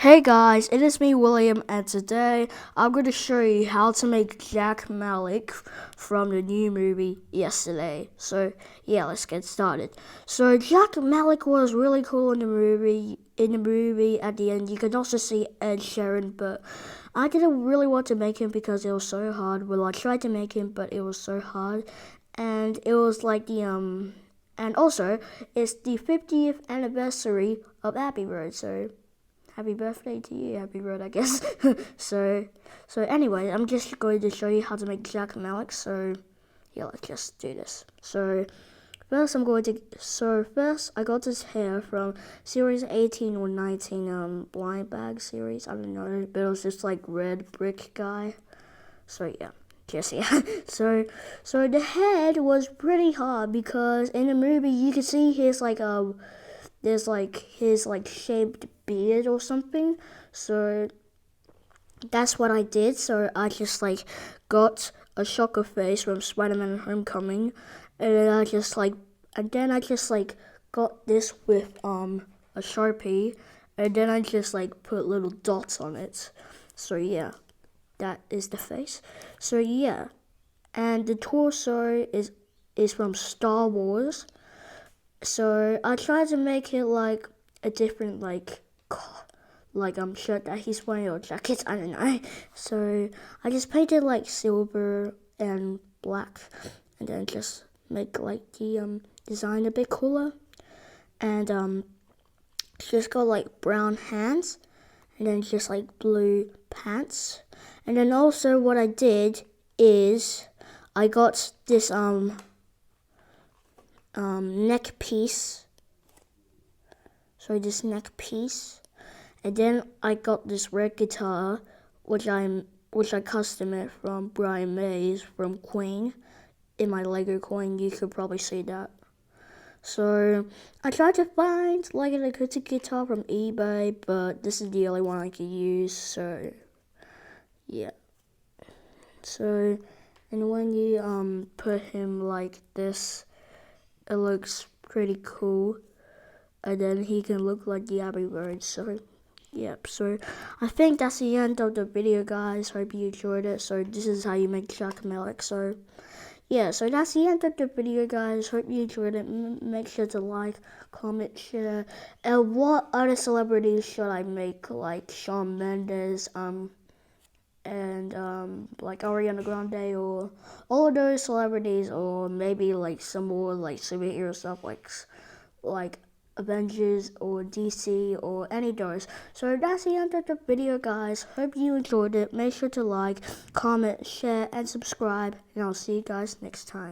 Hey guys, it is me William, and today I'm going to show you how to make Jack Malik from the new movie Yesterday. So yeah, let's get started. So Jack Malik was really cool in the movie. At the end, you can also see Ed Sheeran, but I didn't really want to make him because it was so hard. Well, I tried to make him, but it was so hard, and it was like and also it's the 50th anniversary of Abbey Road, so happy birthday to you, Happy Road, I guess. so anyway, I'm just going to show you how to make Jack Malik. So yeah, let's just do this. So first I got this hair from series 18 or 19, blind bag series. I don't know, but it was just like red brick guy. So yeah. Just yeah. So the head was pretty hard because in the movie you can see his there's his shaped beard or something. So that's what I did. So I just got a shocker face from Spider-Man Homecoming, and then I just got this with a Sharpie, and then I just put little dots on it. So yeah, that is the face. So yeah, and the torso is from Star Wars. So I tried to make it like a different shirt that he's wearing or jacket, I don't know. So I just painted silver and black, and then just make the design a bit cooler, and just got brown hands, and then just blue pants. And then also what I did is I got this neck piece. So this neck piece, and then I got this red guitar, which I customed from Brian Mays from Queen. In my Lego coin, you could probably see that. So I tried to find an acoustic guitar from eBay, but this is the only one I could use. So yeah. So and when you put him like this, it looks pretty cool, and then he can look like the Abbey Road. So yep, so I think that's the end of the video, guys. Hope you enjoyed it. So this is how you make Jack Malik. So yeah, so that's the end of the video, guys. Hope you enjoyed it. Make sure to like, comment, share. And what other celebrities should I make, like Shawn Mendes, and Ariana Grande, or all of those celebrities, or maybe some more superhero stuff like Avengers or DC or any of those. So that's the end of the video, guys. Hope you enjoyed it. Make sure to like, comment, share, and subscribe, and I'll see you guys next time.